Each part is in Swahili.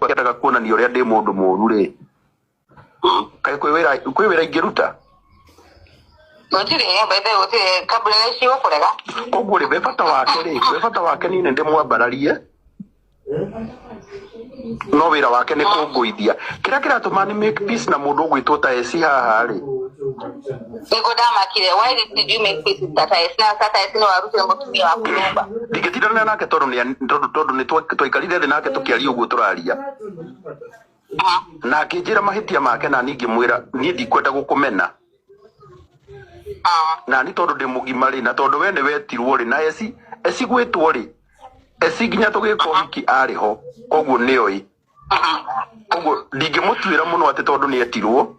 Mungu akitaka kuonania uria ndi mundu muru ri kai kwi wira ingiruta Motire bebe wote kabla nisi wokorega koguo ri bata wake ni ndi mwambararie no wira wake ni kunguithia kira tumani make peace na mundu gwitwo ta esi haha ri Niko damakire why did you make peace with Tata Esi na Tata Esi no arute mutumia wa kunyumba ndigitirana nake tondu ni twaikarire thi nake tukiaria uguo turaria na akinjira mahitia make na ningi mwira ni ndikwenda gukumena na ni tondu ndi mugima ri na tondu we ni wetirwo ri na esi gwitwo ri esi ginya tugiko hiki ari ho koguo ni oi koguo ndingimutwira muno ati tondu ni etirwo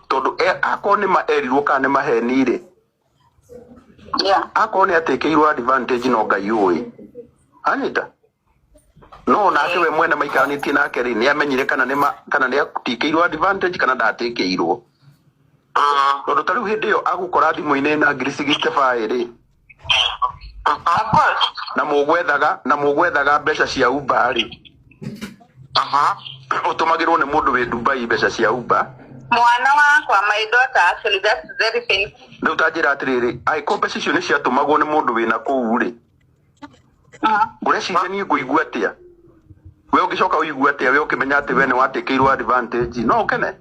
tondu akoni ni maerirwo kana ni maheni ri akoni atekeirwo advantage no ngai oi anita no nake we mwene maikanitie nake ri ni amenyire kana ni atikeirwo advantage kana ndatekeirwo tondu tariu hindi yo agukora thimu-ini na 65 ri na mugwethaga mbeca cia Uber ri utumagirwo ni mundu wi Dubai mbeca cia Uber mwana wakwa my daughter actually that's very painful riu tanjira atiriri ai compensation ni ciatumagwo ni mundu wina kuu ri ngureciria ni nguigua atia we ungicoka uigua atia we ukimenya ati we ni watekeirwo advantage no ukene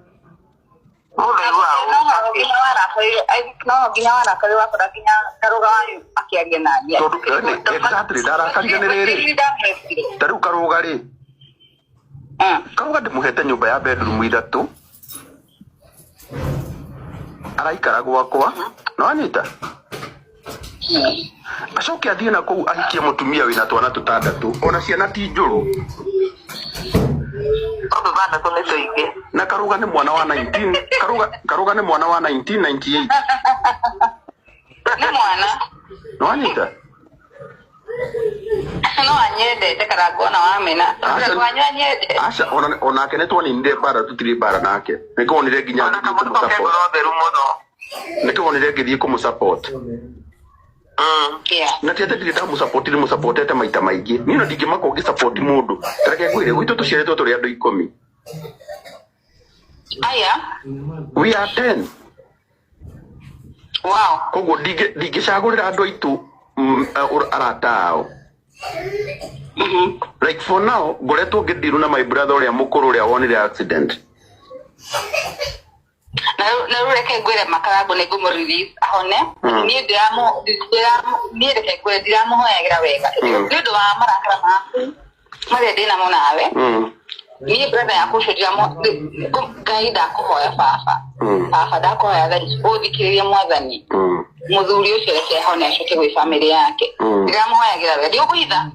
tariu karuga ri karuga ndimuhete nyumba ya bedroom 3 araikara gwakwa no anyita acoke athie na kuu ahikie mutumia wina twana tutandatu ona ciana ti njuru na karuga ni mwana wa 19 1998 ni mwana no anyita no anyende tekarago na wamena twanywa nyende asha ona kenetwo ni nde bara tutiri bara nake niko onire ginya niko onire githie kumu support na tiete ndirita mu support ni mu supportete maita maingi ni no ndingimako ngi support mundu tareke kwire gwitu tuciaretwo turi andu 10 aya we are 10 wow koguo ndingicagurira andu aitu aratao like for now ngoretwo ngidiru na my brother uria mukuru uria wonire accident na rureke ngwire makarago ni gumu release ahone ni ni reke ngwire ndiramuhoyagira wega ndio wa marakara maku mari ndina mo nawe ni brother yaku shujamo gaida kuhoya baba ndakuhoya thari uthikiriria mwathani muthuri ucio reke ahone acoke gwi family yake ndiramuhoyagira wega ndio kuitha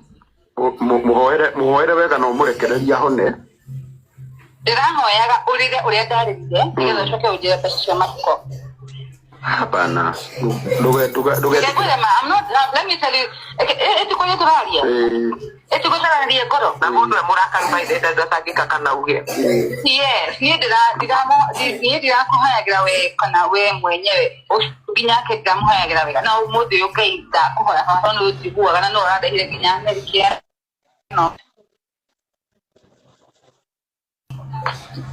muhoere wega no murekereria hone ndirahoyaga urire uria ndarire nigetha acoke unjire mbeca cia matuko hapana I'm not let me tell you etiko yeturaria etiko turaria ngoro na mundu murakari maithe ndatangika kana uge yes ni ndirakuhoyagira we kana we mwenyewe ginya ke ndamuhoyagira wega na mundu yukai ndakuhoya haho no utiguaga na no urandehire ginya Amerika no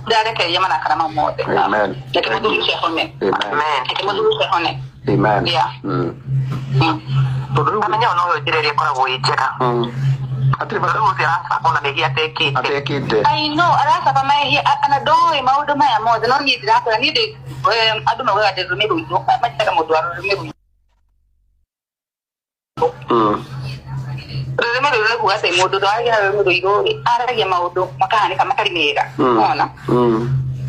Dareke yamana karama mode. Amen. Amen. Amen. Yeah. Amenya ono direre kora goicheka. Atri bado usianza kona megia atekite. I know arasa kama hii anadoi maudu maya mode no need rakora need aduma wa de rumiru yo mataka modu rumiru. Rumiru le kuasa modu do ari rumiru yo ari ya maudu makani kama kali mega. Ona.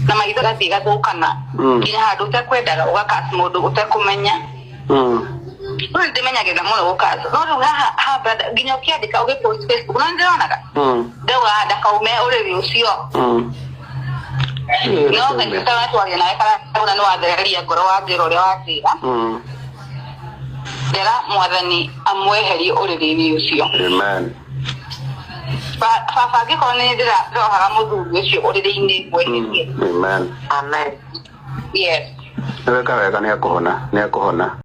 Na maitho gatiga thukana nginya handu utekwendaga ugakasi mundu utekumenya uri ndimenyagira muno ukaza no riu ha brother nginya ukiandika ugipost Facebook no ndionaga ndewa ndakaume uri ucio no ngita watu wali nawe kana no wathereria ngoro wa njiro uri watira ndera mwathani amweheri uri ucio amen Papa giko ni ndira rohaga muthuri ucio uriri-ini mweherie amen amen yes wega ni akuhona